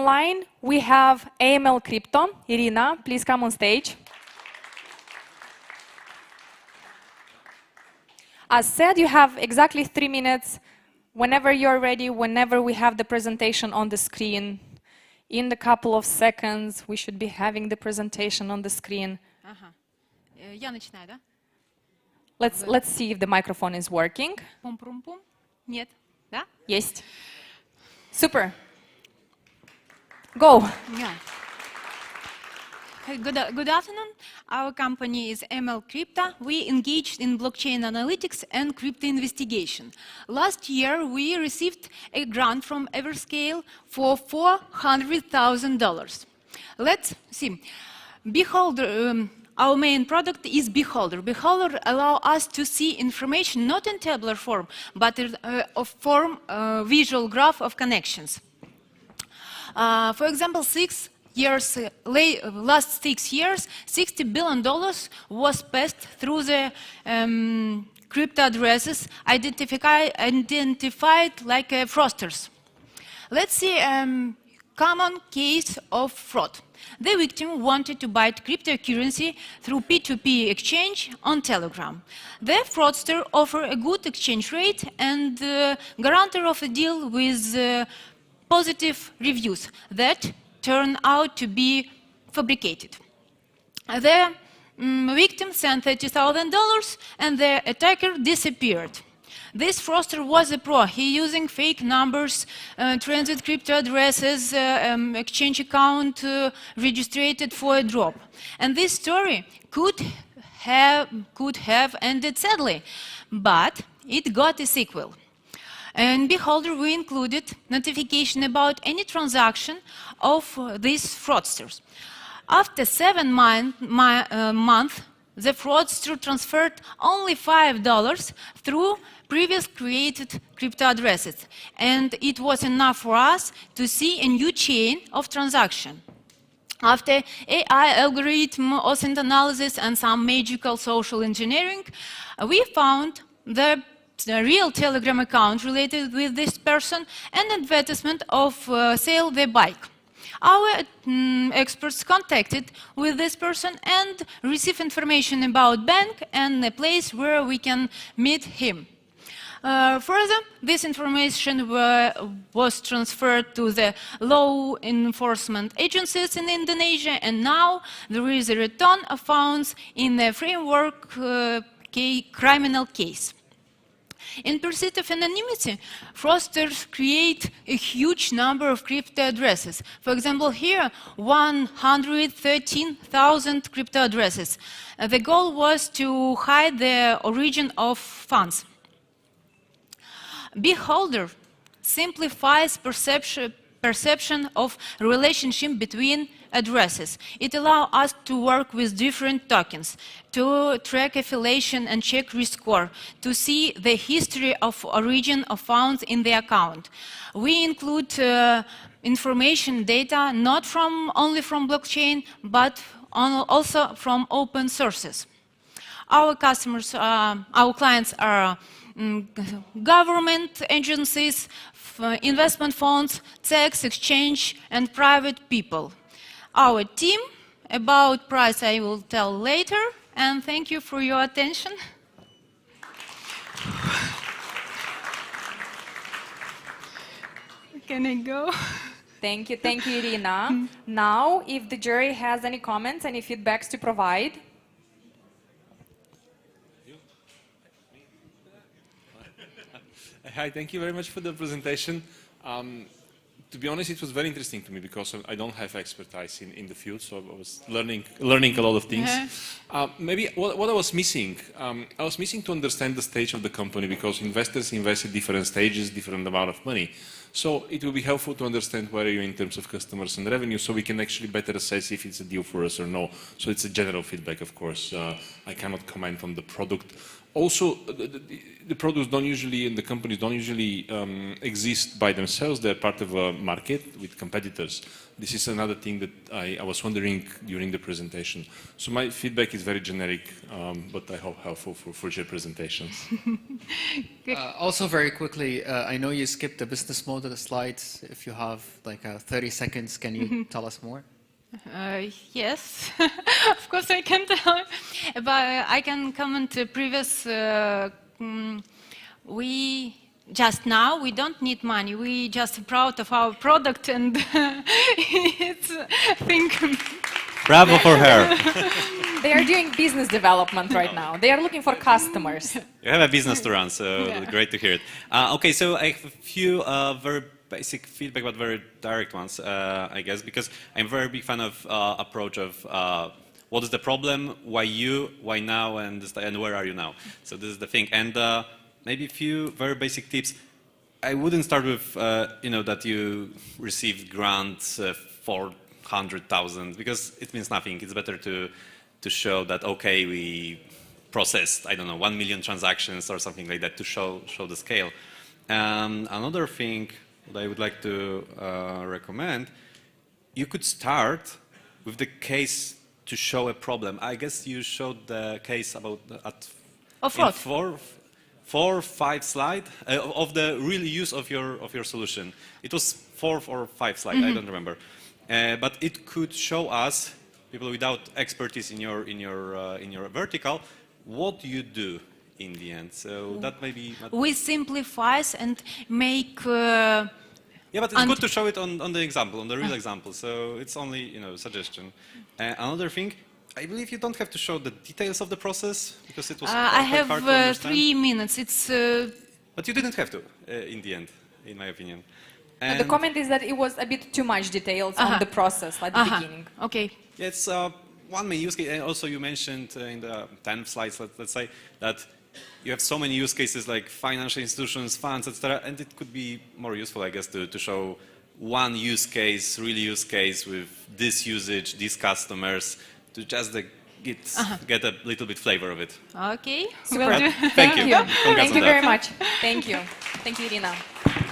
online, we have AML Crypto. Irina, please come on stage. As said, you have exactly 3 minutes. Whenever you're ready, whenever we have the presentation on the screen, in a couple of seconds, we should be having the presentation on the screen. Я начинаю, да? Let's see if the microphone is working. Пум-пум-пум. Нет, да? Есть. Super. Go. Yeah. Good afternoon. Our company is ML Crypto. We engaged in blockchain analytics and crypto investigation. Last year, we received a grant from Everscale for $400,000. Let's see. Beholder, our main product is Beholder. Beholder allows us to see information not in tabular form, but in visual graph of connections. For example, last 6 years, $60 billion was passed through the crypto addresses identified like fraudsters. Let's see a common case of fraud. The victim wanted to buy cryptocurrency through P2P exchange on Telegram. The fraudster offered a good exchange rate and guarantor of a deal with positive reviews that turned out to be fabricated. The victim sent $30,000 and the attacker disappeared. This fraudster was a pro. He using fake numbers, transit crypto addresses, exchange account registered for a drop. And this story could have ended sadly, but it got a sequel. In Beholder, we included notification about any transaction of these fraudsters. After 7 months, the fraudster transferred only $5 through previous created crypto addresses, and it was enough for us to see a new chain of transaction. After AI algorithm, OSINT analysis, and some magical social engineering, we found the real Telegram account related with this person and advertisement of sale the bike. Our experts contacted with this person and received information about bank and the place where we can meet him. Further, this information was transferred to the law enforcement agencies in Indonesia, and now there is a return of funds in the framework criminal case. In pursuit of anonymity, fraudsters create a huge number of crypto addresses. For example, here, 113,000 crypto addresses. The goal was to hide the origin of funds. Beholder simplifies perception of relationship between addresses. It allows us to work with different tokens, to track affiliation and check risk score, to see the history of origin of funds in the account. We include information data not only from blockchain, but also from open sources. Our clients are government agencies, investment funds, tax, exchange, and private people. Our team, about price I will tell later, and thank you for your attention. Can I go? Thank you, Irina. Now, if the jury has any comments, any feedbacks to provide. Hi, thank you very much for the presentation. To be honest, it was very interesting to me because I don't have expertise in the field, so I was learning a lot of things. Maybe what I was missing to understand the stage of the company, because investors invest at different stages, different amount of money. So it will be helpful to understand where are you in terms of customers and revenue, so we can actually better assess if it's a deal for us or no. So it's a general feedback, of course. I cannot comment on the product. Also, the products don't usually, and the companies don't usually exist by themselves. They're part of a market with competitors. This is another thing that I was wondering during the presentation. So my feedback is very generic, but I hope helpful for future presentations. Also very quickly, I know you skipped the business mode of the slides. If you have like 30 seconds, can you tell us more? Yes, of course I can tell, but I can comment to previous. We don't need money. We just proud of our product, and it's think. Bravo for her. They are doing business development right now. They are looking for customers. You have a business to run, so Yeah. great to hear it. Okay, so I have a few very basic feedback, but very direct ones, I guess, because I'm a very big fan of approach of what is the problem, why you, why now, and where are you now. So this is the thing, and maybe a few very basic tips. I wouldn't start with that you received grants 400,000 because it means nothing. It's better to show that okay, we processed 1 million transactions or something like that to show the scale. Another thing that I would like to recommend, you could start with the case to show a problem. I guess you showed the case about Of what? 4 or 5 slides of the real use of your solution. It was 4 or 5 slides. I don't remember, but it could show us people without expertise in your vertical what you do in the end. So that may be. We simplify and make. Yeah, but it's good to show it on the example, on the real example. So it's only suggestion. Another thing, I believe you don't have to show the details of the process because it was I quite have hard to understand. 3 minutes. It's. But you didn't have to in the end, in my opinion. And the comment is that it was a bit too much details on the process at the beginning. Okay. Yeah, it's one main use case, and also you mentioned in the 10 slides, let's say, that you have so many use cases like financial institutions, funds, etc., and it could be more useful, I guess, to show one use case, real use case with this usage, these customers, to just get a little bit flavor of it. Okay. Super. Will do. Thank you. Congrats Thank on you that. very much. Thank you. Thank you, Irina.